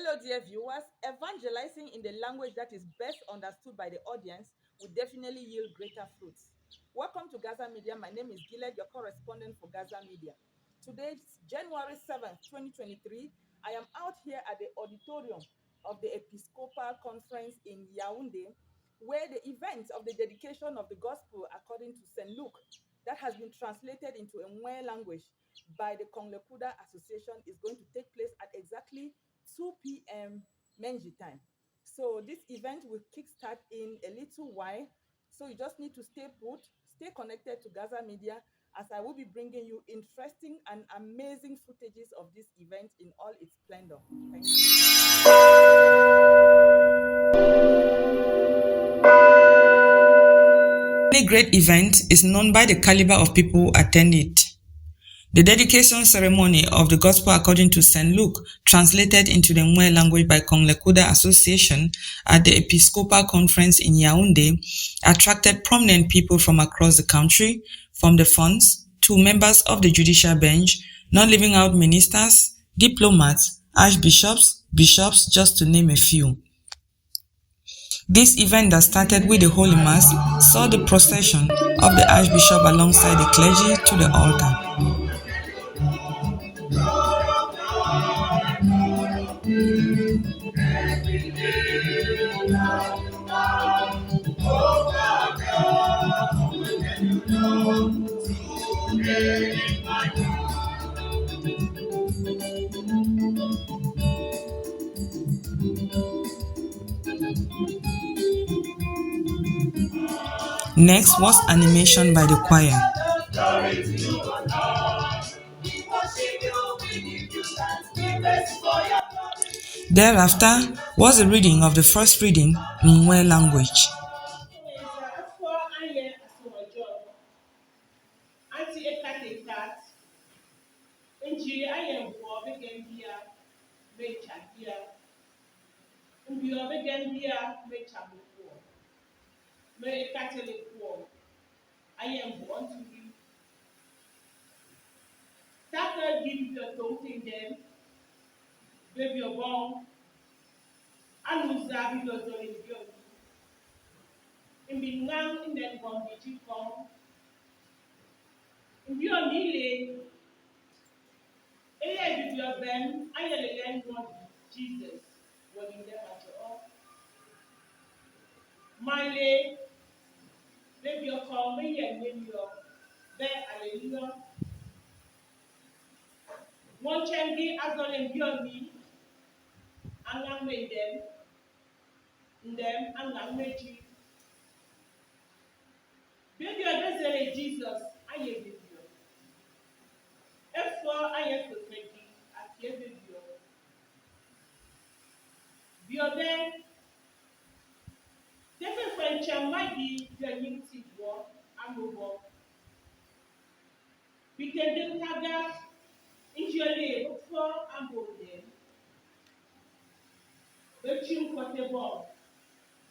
Hello, dear viewers. Evangelizing in the language that is best understood by the audience will definitely yield greater fruits. Welcome to Gaza Media. My name is Giled, your correspondent for Gaza Media. Today, January 7th, 2023, I am out here at the auditorium of the Episcopal Conference in Yaoundé, where the event of the dedication of the gospel according to St. Luke, that has been translated into a Nweh language by the CONLECUDA Association, is going to take place at exactly 2 p.m. Menji time. So this event will kickstart in a little while. So you just need to stay put, stay connected to Gaza Media, as I will be bringing you interesting and amazing footages of this event in all its splendor. Thank you. Any great event is known by the caliber of people who attend it. The dedication ceremony of the Gospel according to St. Luke, translated into the Nweh language by CONLECUDA Association at the Episcopal Conference in Yaoundé, attracted prominent people from across the country, from the funds to members of the judicial bench, not leaving out ministers, diplomats, archbishops, bishops, just to name a few. This event that started with the Holy Mass saw the procession of the Archbishop alongside the clergy to the altar. Next was animation by the choir. Thereafter was a reading of the first reading in Nweh language. Baby, you're born. And who's that? Because you're in the in the nang in that one, did you come? In your kneeling, with your ben, I again want Jesus when in them at all. My lady, baby, you're calling and name your there, hallelujah. One can be as on in your knee, and I made them, and I made you. Baby, you're just Jesus, I am with you. F4, I am to make it, I gave you. Biode, different French might be the unity war and over. We can do Taga into your day for and go there. But you got the ball.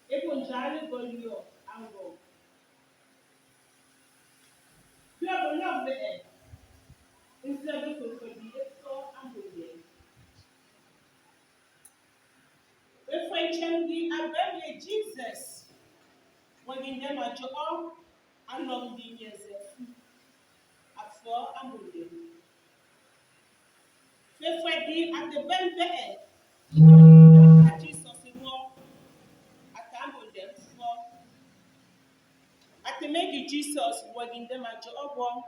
It will jolly go you and go. You have a love the end. Instead of the for and go there. The French can be a very Jesus. When in them at your arm, and long the years at 4 and go there. The Freddy at the bend the end. Jesus in war. At them for. At the make Jesus working them at your arm.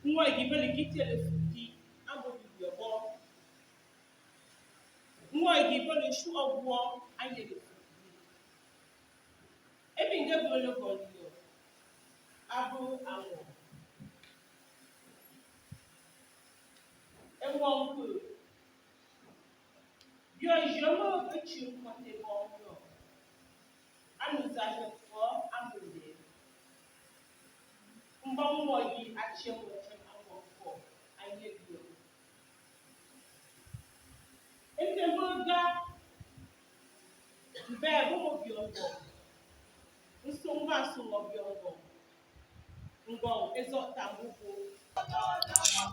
Nweh give a little fifty and go with your ball. Nweh give a shoe of war and get it. Every get one of you. Abu and and one good. Your Jomo but you want a ball. And was that for and go there. Mbongi at your watching and walk for. I get you. If the burger, bear home of your ball.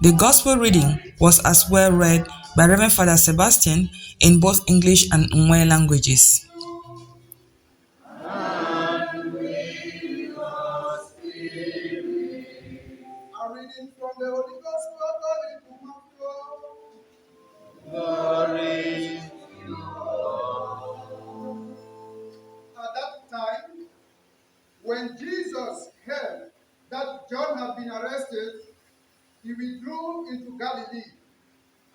The gospel reading was as well read by Reverend Father Sebastian in both English and Nweh languages. A reading from the Holy Gospel according to Matthew. Glory to you, Lord. At that time, when Jesus heard that John had been arrested, he withdrew into Galilee,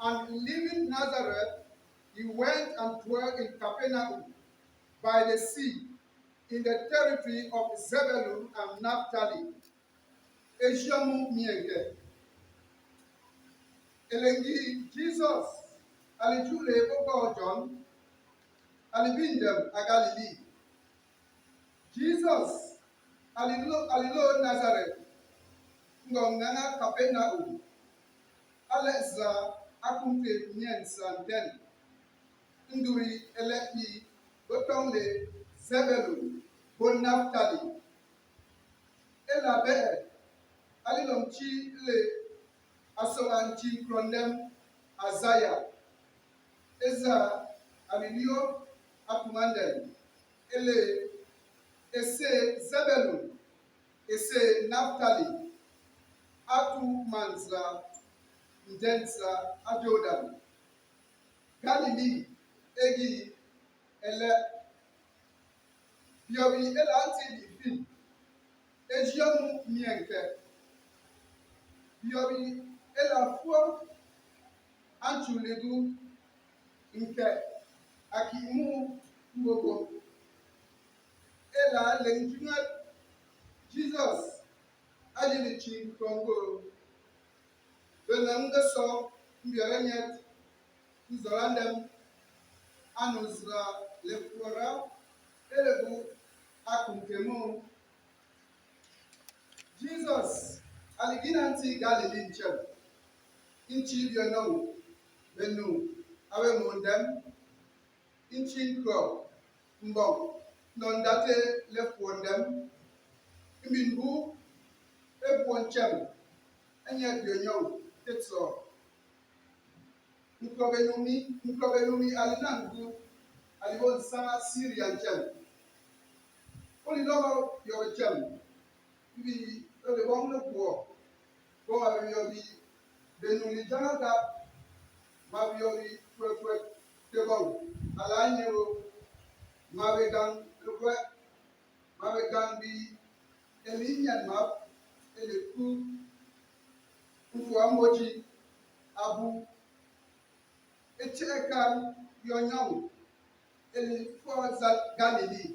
and leaving Nazareth, he went and dwelt in Capernaum by the sea, in the territory of Zebulun and Naphtali. Eshamu mienge. Elengi Jesus, alijule ogo John, alibindem a Galilee. Jesus, alilo Nazareth, ngongana Capernaum, aleza akumpe mien santen, nduri eleki gotongle Zebulun, bon Naphtali. Ela be, alilomchi le asolanchi krondem Azaya. Eza alilio akumandel. Ele ese Zebulun, ese Naphtali, atu manza ndenza ajodan. Galilee egi ele biori ele anti divin. Ejiamu mienke. Biori ele afua anchulegu nke akimu ngogo. Ela lenjunga Jesus ajili chi kongo. Benanga so mbiaranyet nzolandem anuzra lefora elebu akunkemu. Jesus aliginanti Galilee nchel. Inchi biono benu awe mondem inchi nkro mbong nondate lefondem iminbu ebuonchem anya bionyo tetso nkrobenumi alinangu alibon sana Syrian chem. Only logo your chem. Ibi ole wong no po go awe yobi benuli janaga ma yobi kwekwe tebong alanyero mawe gang lukwe mawe gang bi elinyan map eleku ufu amoji abu echekan yonyawu eli for Galilee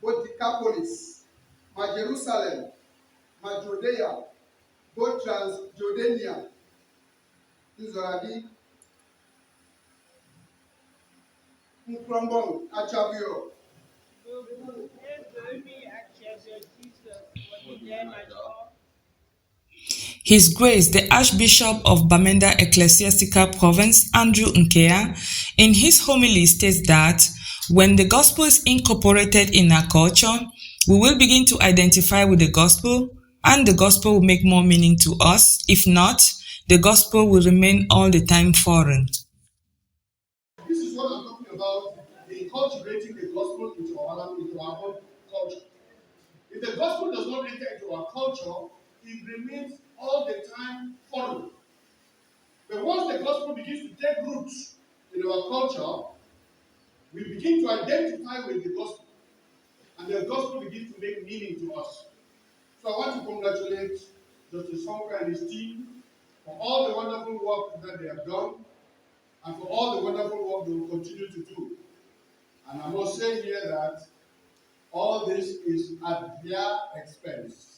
both Decapolis ma Jerusalem ma Judea both Transjordania nzoradi nkrombong achabio. His Grace the Archbishop of Bamenda Ecclesiastical Province, Andrew Nkea, in his homily states that when the gospel is incorporated in our culture, we will begin to identify with the gospel, and the gospel will make more meaning to us. If not, the gospel will remain all the time foreign. This is what I'm talking about, inculturating the gospel into our own culture. If the gospel does not enter into our culture, it remains all the time foreign. But once the gospel begins to take roots in our culture, we begin to identify with the gospel, and the gospel begins to make meaning to us. So I want to congratulate Justice Sonka and his team for all the wonderful work that they have done, and for all the wonderful work they will continue to do. And I must say here that all this is at their expense.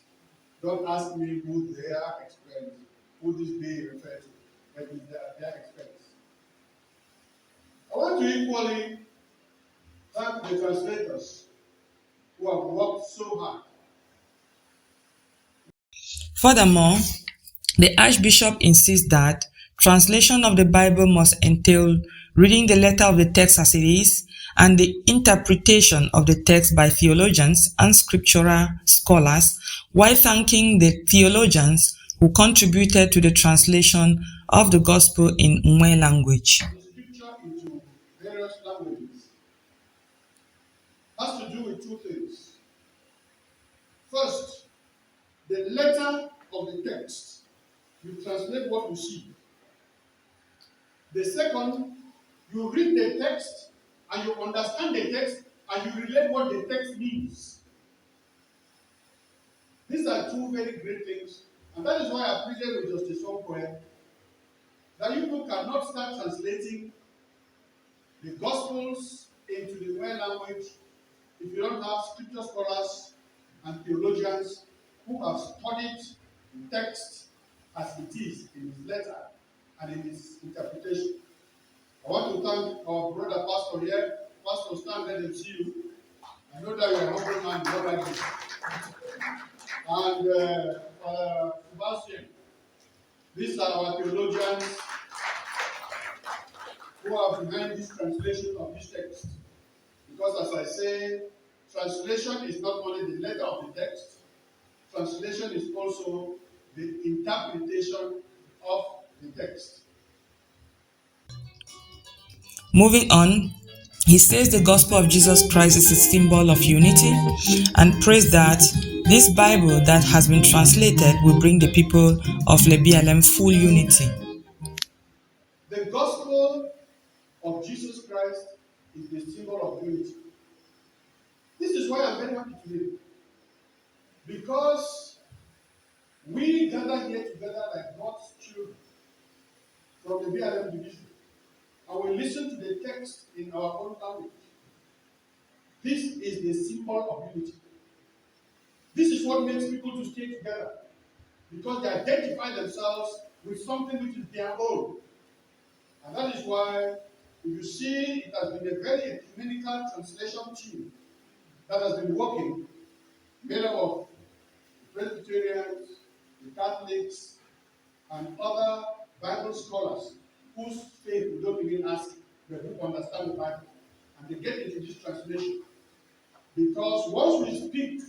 Don't ask me who their expense, who this they refer to, but it's at their expense. I want to equally thank the translators who have worked so hard. Furthermore, the Archbishop insists that translation of the Bible must entail reading the letter of the text as it is and the interpretation of the text by theologians and scriptural scholars, while thanking the theologians who contributed to the translation of the gospel in Nweh language. The scripture into various languages has to do with two things. First, the letter of the text. You translate what you see. The second, you read the text and you understand the text and you relate what the text means. These are two very great things, and that is why I pleaded with Justice Somewhere that you people cannot start translating the Gospels into the Nweh language if you don't have scripture scholars and theologians who have studied the text as it is in his letter and in his interpretation. I want to thank our brother pastor here. Pastor, stand, let them see you. I know that you are a humble man, you know like this. And Sebastian, these are our theologians who are behind this translation of this text. Because as I say, translation is not only the letter of the text, translation is also the interpretation of the text. Moving on, he says the gospel of Jesus Christ is a symbol of unity and prays that this Bible that has been translated will bring the people of Lebialem full unity. The gospel of Jesus Christ is the symbol of unity. This is why I'm very happy today. Because we gather here together like God's children from the BLM division. And we listen to the text in our own language. This is the symbol of unity. This is what makes people to stay together. Because they identify themselves with something which is their own. And that is why, if you see, it has been a very ecumenical translation team that has been working, made up of the Presbyterians, the Catholics, and other Bible scholars whose faith we don't even ask, but who understand the Bible. And they get into this translation. Because once we speak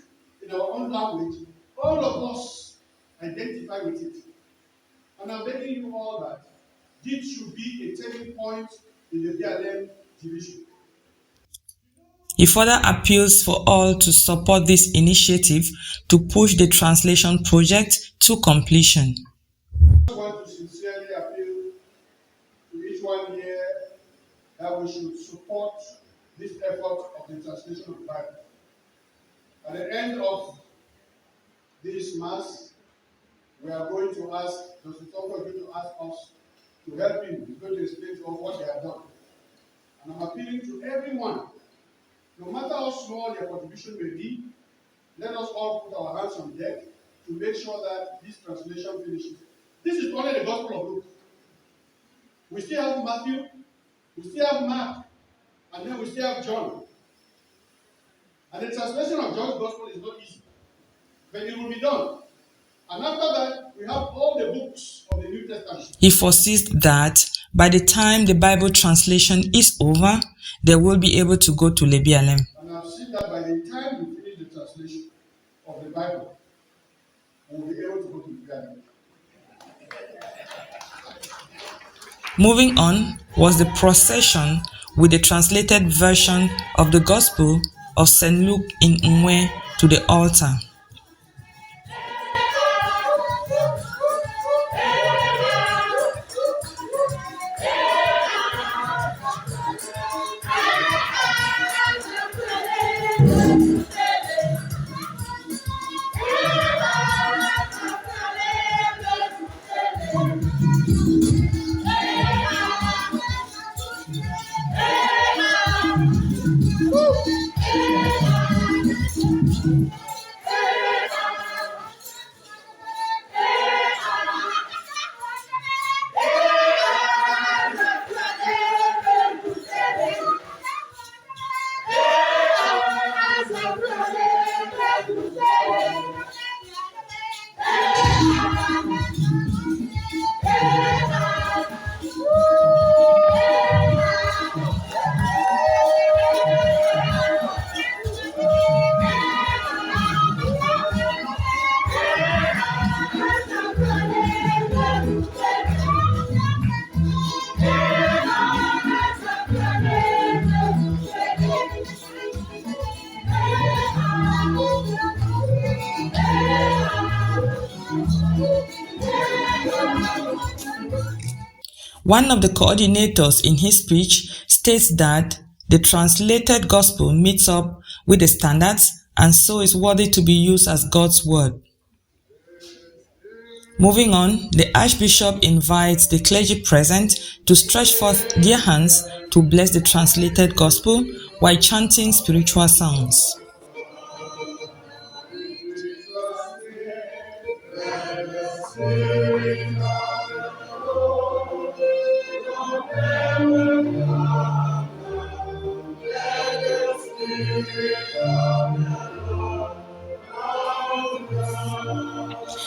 in our own language, all of us identify with it. And I'm begging you all that this should be a turning point in the BLM division. He further appeals for all to support this initiative to push the translation project to completion. I want to sincerely appeal to each one here that we should support this effort of the translation of the Bible. At the end of this Mass, we are going to ask, Justice Oko is going to ask us to help him. He's going to explain to us what they have done. And I'm appealing to everyone, no matter how small their contribution may be, let us all put our hands on deck to make sure that this translation finishes. This is only the Gospel of Luke. We still have Matthew, we still have Mark, and then we still have John. And the translation of John's Gospel is not easy, but it will be done. And after that, we have all the books of the New Testament. He foresees that by the time the Bible translation is over, they will be able to go to Lebialem. And I've seen that by the time we finish the translation of the Bible, we'll be able to go to Lebialem. Moving on was the procession with the translated version of the Gospel of St. Luke in Nweh to the altar. One of the coordinators in his speech states that the translated gospel meets up with the standards and so is worthy to be used as God's word. Moving on, the Archbishop invites the clergy present to stretch forth their hands to bless the translated gospel while chanting spiritual songs.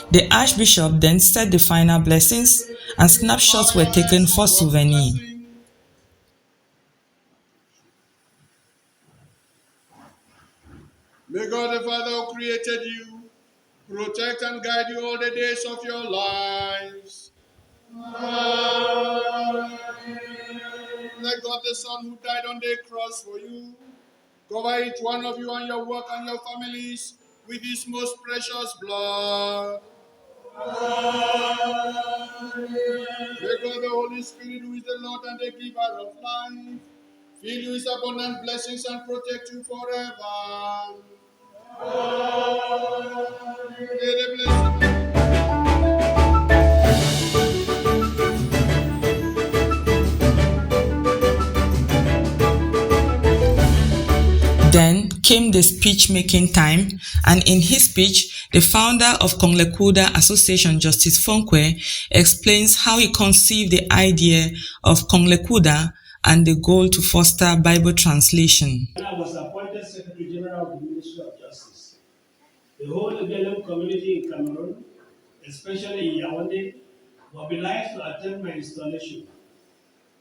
The Archbishop then said the final blessings and snapshots were taken for souvenir. May God the Father who created you protect and guide you all the days of your lives. Amen. Let God the Son who died on the cross for you cover each one of you and your work and your families with his most precious blood. Amen. May God the Holy Spirit, who is the Lord and the giver of life, fill you with abundant blessings and protect you forever. May the blessing Then came the speech-making time, and in his speech, the founder of CONLECUDA Association, Justice Nweh, explains how he conceived the idea of CONLECUDA and the goal to foster Bible translation. When I was appointed Secretary General of the Ministry of Justice, the whole Belem community in Cameroon, especially in Yaoundé, mobilized to attend my installation.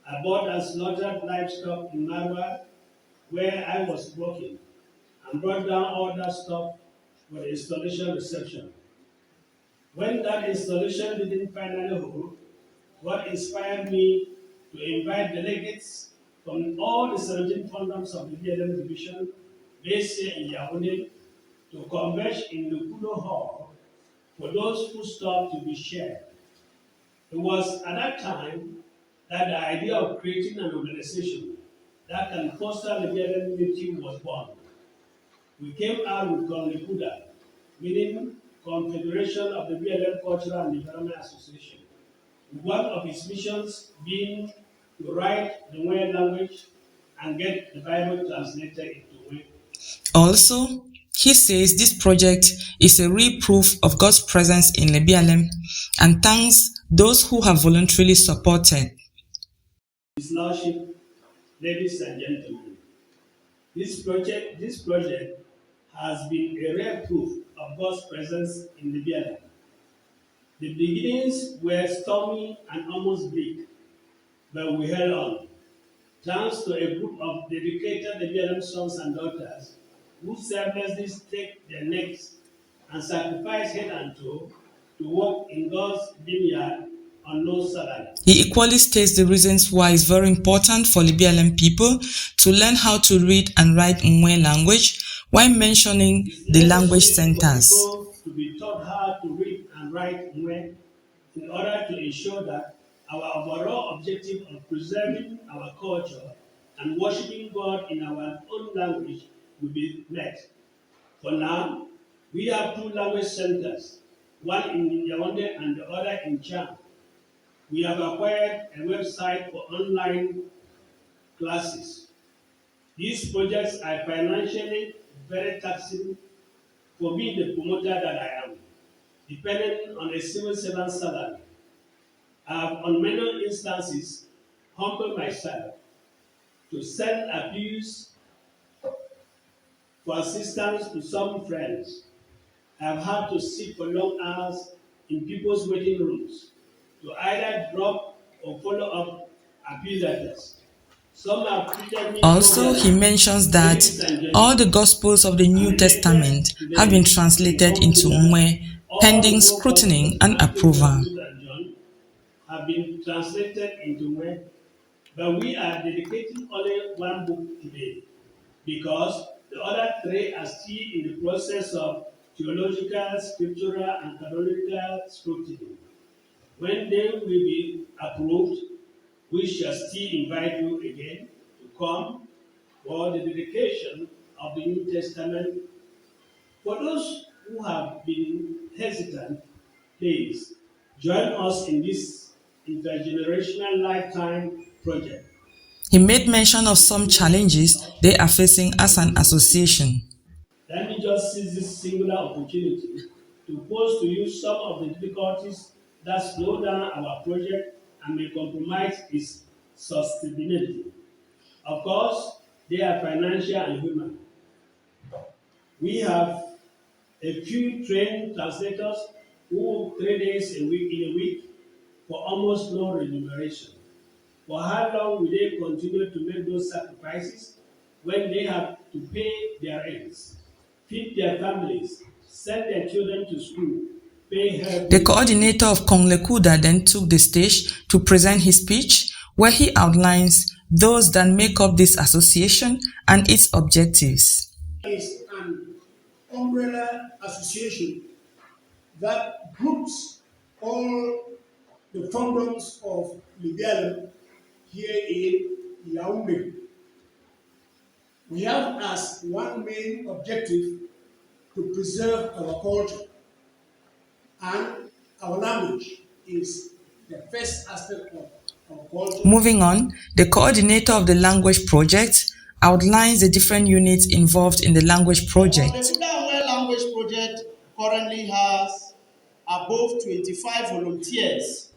I bought and slaughtered livestock in Marwa, where I was working, and brought down all that stuff for the installation reception. When that installation didn't finally hold, what inspired me to invite delegates from all the 17 condoms of the BLM division based here in Yaoundé to converge in the Kudo Hall for those who stopped to be shared. It was at that time that the idea of creating an organization that can foster the BLM unity was born. We came out with CONLECUDA, meaning Confederation of the BLM Cultural and Development Association. One of its missions being to write the Nweh language and get the Bible translated into Nweh. Also, he says this project is a real proof of God's presence in the BLM and thanks those who have voluntarily supported. His Lordship, ladies and gentlemen, this project has been a rare proof of God's presence in the BLM. The beginnings were stormy and almost bleak, but we held on, thanks to a group of dedicated BLM sons and daughters who selflessly stake their necks and sacrifice head and toe to work in God's vineyard on no salary. He equally states the reasons why it's very important for the BLM people to learn how to read and write Nweh language while mentioning the language centers. For people to be taught how to read and write Nweh in order to ensure that our overall objective of preserving our culture and worshiping God in our own language will be met. For now, we have 2 language centers, one in Yaoundé and the other in Cham. We have acquired a website for online classes. These projects are financially very taxing for me, the promoter that I am, depending on a civil servant salary. I have, on many instances, humbled myself to send appeals for assistance to some friends. I have had to sit for long hours in people's waiting rooms to either drop or follow up appeal letters. Some have treated me Also, he mentions that all the Gospels of the New Testament have been translated into Nweh, pending scrutiny and approval. Have been translated into Nweh, but we are dedicating only one book today because the other 3 are still in the process of theological, scriptural, and canonical scrutiny. When they will be approved, We shall still invite you again to come for the dedication of the New Testament. For those who have been hesitant, please join us in this intergenerational lifetime project. He made mention of some challenges they are facing as an association. Let me just seize this singular opportunity to pose to you some of the difficulties that slow down our project and may compromise its sustainability. Of course, they are financial and human. We have a few trained translators who work 3 days a week in a week for almost no remuneration. For how long will they continue to make those sacrifices when they have to pay their rents, feed their families, send their children to school, pay health? The coordinator of CONLECUDA then took the stage to present his speech, where he outlines those that make up this association and its objectives. Is an umbrella association that groups all the functions of Libya here in Yaoundé. We have as one main objective to preserve our culture, and our language is the first aspect of our culture. Moving on, the coordinator of the language project outlines the different units involved in the language project. The Nweh language project currently has above 25 volunteers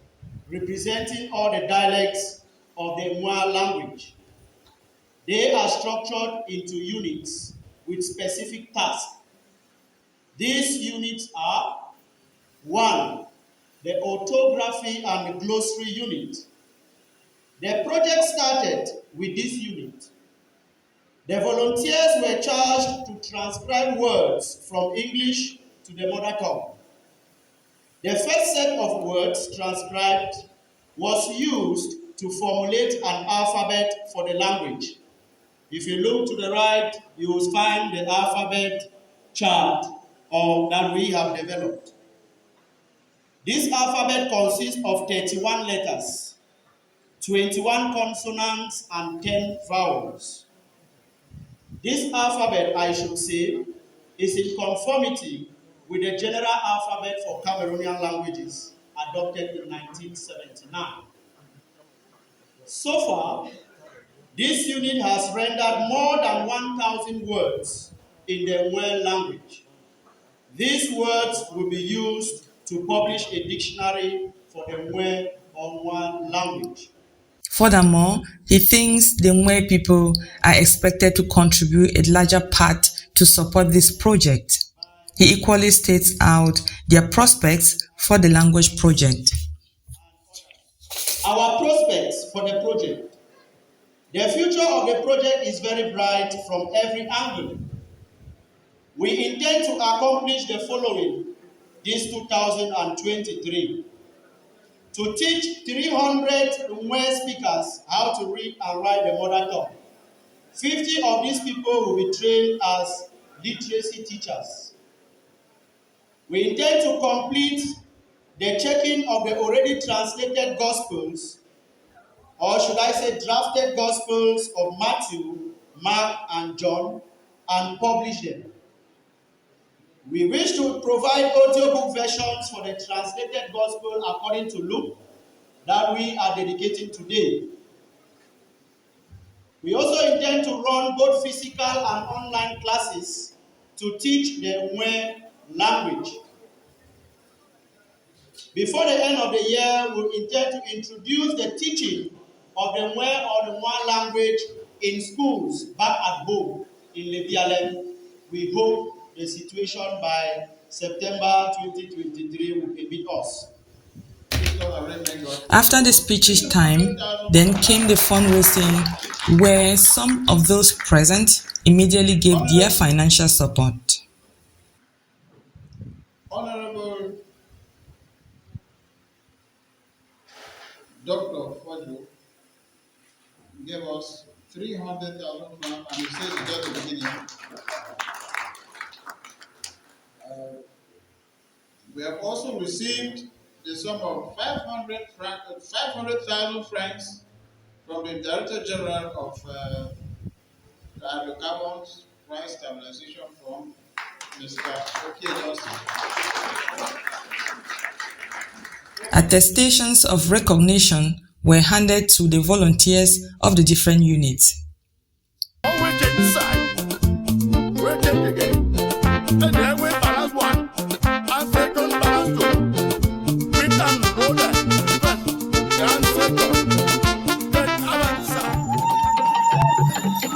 representing all the dialects of the Nweh language. They are structured into units with specific tasks. These units are: 1. The orthography and glossary unit. The project started with this unit. The volunteers were charged to transcribe words from English to the mother tongue. The first set of words transcribed was used to formulate an alphabet for the language. If you look to the right, you will find the alphabet chart that we have developed. This alphabet consists of 31 letters, 21 consonants, and 10 vowels. This alphabet, I should say, is in conformity with the general alphabet for Cameroonian languages adopted in 1979. So far, this unit has rendered more than 1,000 words in the Nweh language. These words will be used to publish a dictionary for the Nweh or Nweh language. Furthermore, he thinks the Nweh people are expected to contribute a larger part to support this project. He equally states out their prospects for the language project. Our prospects for the project. The future of the project is very bright from every angle. We intend to accomplish the following this 2023. To teach 300 Nweh speakers how to read and write the mother tongue. 50 of these people will be trained as literacy teachers. We intend to complete the checking of the already translated Gospels, or should I say drafted Gospels of Matthew, Mark, and John, and publish them. We wish to provide audiobook versions for the translated Gospel according to Luke that we are dedicating today. We also intend to run both physical and online classes to teach the Nweh language. Before the end of the year, we intend to introduce the teaching of the Nweh or the Nweh language in schools back at home in Lebialem. We hope the situation by September 2023 will permit us. After the speeches time, then came the fundraising, where some of those present immediately gave their financial support. Honorable Dr. Fojo gave us 300,000 francs, and he said it's just the beginning. We have also received the sum of 500,000 francs From the Director General of the Hydrocarbons Price Stabilization Fund, Mr. Okie Johnson. Attestations of recognition were handed to the volunteers of the different units.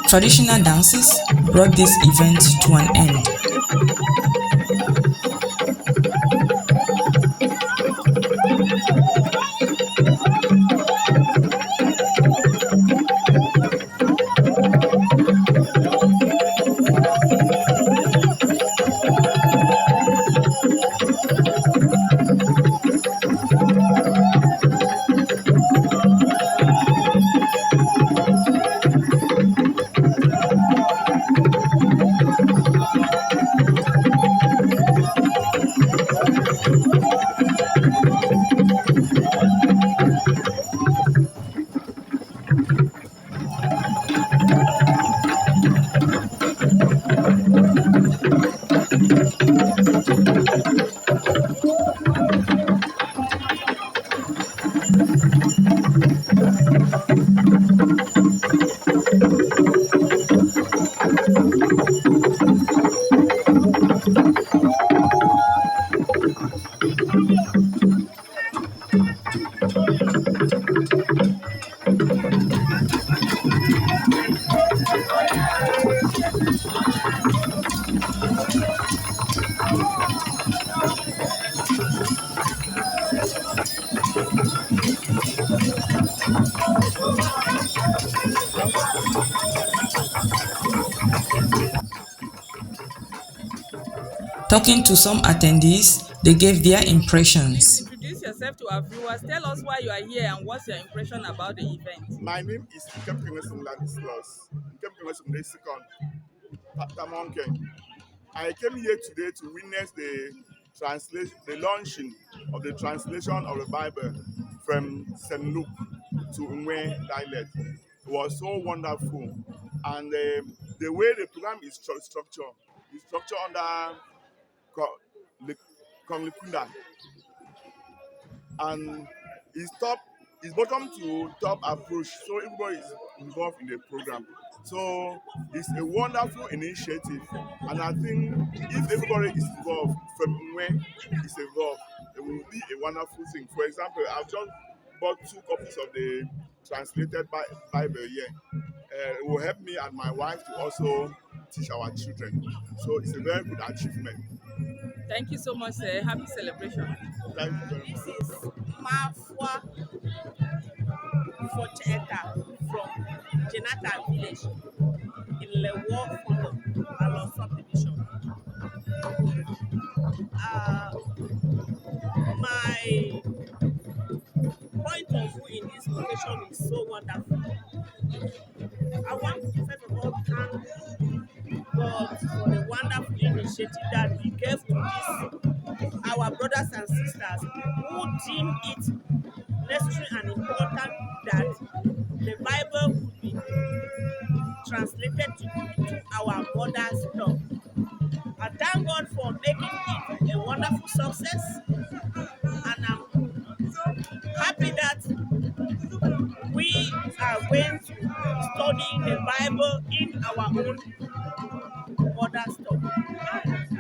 Traditional dances brought this event to an end. Talking to some attendees, they gave their Please impressions. introduce yourself to our viewers. Tell us why you are here and what's your impression about the event. My name is Nkemkemesum Ladislas. Nkemkemesum Lesikon Tamonke. I came here today to witness the launching of the translation of the Bible from St. Luke to Nweh dialect. It was so wonderful. And the way the program is structured under CONLECUDA, and it's bottom to top approach, so everybody is involved in the program. So it's a wonderful initiative, and I think if everybody is involved from where is involved, it will be a wonderful thing. For example, I've just bought 2 copies of the translated Bible here. It will help me and my wife to also teach our children. So it's a very good achievement. Thank you so much, sir. Happy celebration. Thank you very This much. is Mafwa Forcheka from Jenata village in Lewo Fondo, Alon subdivision. My point of view in this location is so wonderful. I want to first of all thank God for the wonderful initiative that He gave to this, our brothers and sisters who deem it necessary and important that the Bible could be translated to our mother's tongue. I thank God for making it a wonderful success, and I'm happy that we are going to be studying the Bible in our own mother's tongue.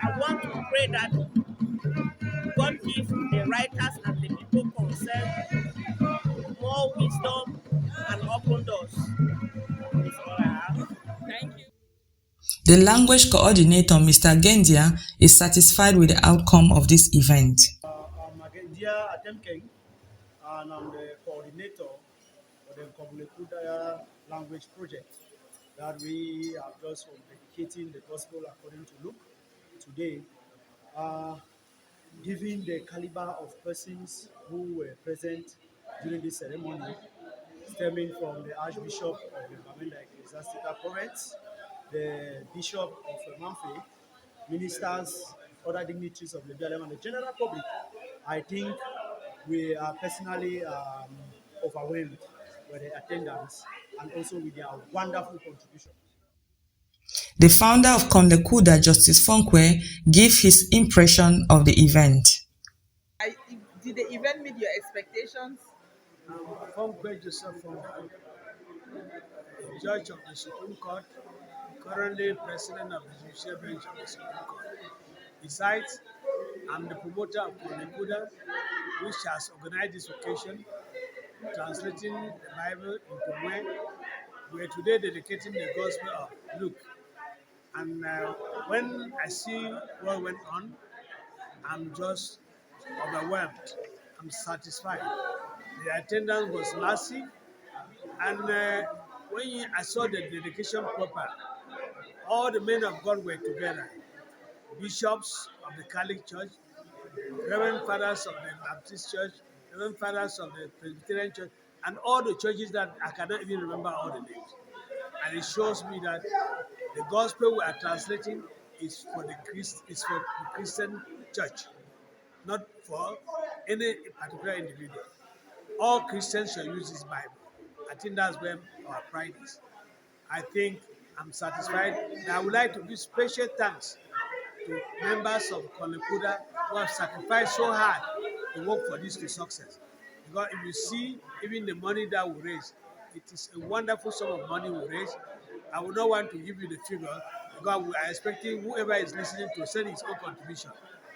I want to pray that God give the writers and the people concerned more wisdom and open doors. That's all I have. Thank you. The language coordinator, Mr. Gendia, is satisfied with the outcome of this event. I'm Agendia Atemkeng, and I'm the coordinator for the CONLECUDA language project that we are just dedicating the gospel according to Luke today. Given the caliber of persons who were present during this ceremony, stemming from the Archbishop of the Bamenda Ecclesiastical Province, the Bishop of Nweh, ministers, other dignitaries of the BLM, and the general public, I think we are personally overwhelmed for the attendance and also with their wonderful contributions. The founder of CONLECUDA, Justice Nweh, gave his impression of the event. Did the event meet your expectations? Fundraising Joseph Fundraising, Judge of the Supreme Court, currently President of the Judicial Bench of the Supreme Court. Besides, I'm the promoter of CONLECUDA, which has organized this occasion, translating the Bible into Nweh. We're today dedicating the Gospel of Luke. And when I see what went on, I'm just overwhelmed. I'm satisfied. The attendance was massive, and when I saw the dedication proper, all the men of God were together. Bishops of the Catholic Church, Reverend Fathers of the Baptist Church, Reverend Fathers of the Presbyterian Church, and all the churches that I cannot even remember all the names. And it shows me that the gospel we are translating is for the Christian church, not for any particular individual. All Christians should use this Bible. I think that's where our pride is. I think I'm satisfied. And I would like to give special thanks to members of CONLECUDA who have sacrificed so hard to work for this to success. Because if you see even the money that we raise, it is a wonderful sum of money we raise. I would not want to give you the figure because we are expecting whoever is listening to send his own contribution.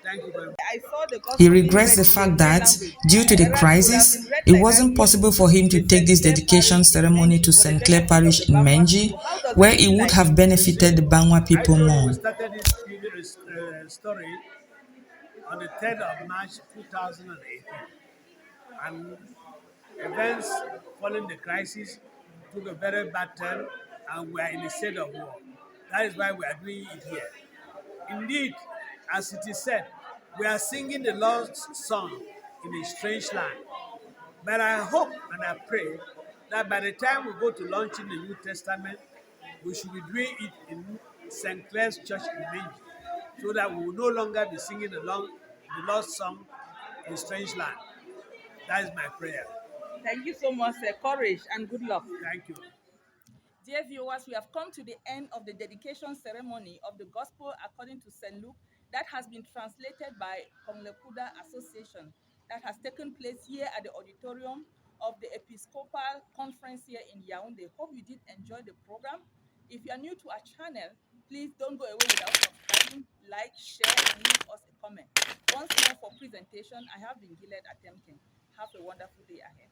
Thank you very much. I saw the gospel He being regrets read the in the fact Nweh that, language. due to the Whereas it would have crisis, been read it like wasn't that possible for him in to the take this St. Clair dedication Parish in ceremony Menji to for the St. Clair benefit of Parish the in Bangwa Menji, people. How does where it it feel would like? have benefited the Bangwa I people told you more. we started this story on the 3rd of March 2018. And events following the crisis took a very bad turn and we are in a state of war. That is why we are doing it here. Indeed, as it is said, we are singing the Lord's song in a strange land. But I hope and I pray that by the time we go to launching the New Testament, we should be doing it in St. Clair's Church in Menji, so that we will no longer be singing the Lord's song in a strange land. That is my prayer. Thank you so much, sir. Courage and good luck. Thank you. Dear viewers, we have come to the end of the dedication ceremony of the Gospel according to St. Luke that has been translated by CONLECUDA Association that has taken place here at the auditorium of the Episcopal Conference here in Yaoundé. Hope you did enjoy the program. If you are new to our channel, please don't go away without subscribing, like, share, and leave us a comment. Once more for presentation, I have been Gillette attempting. Have a wonderful day ahead.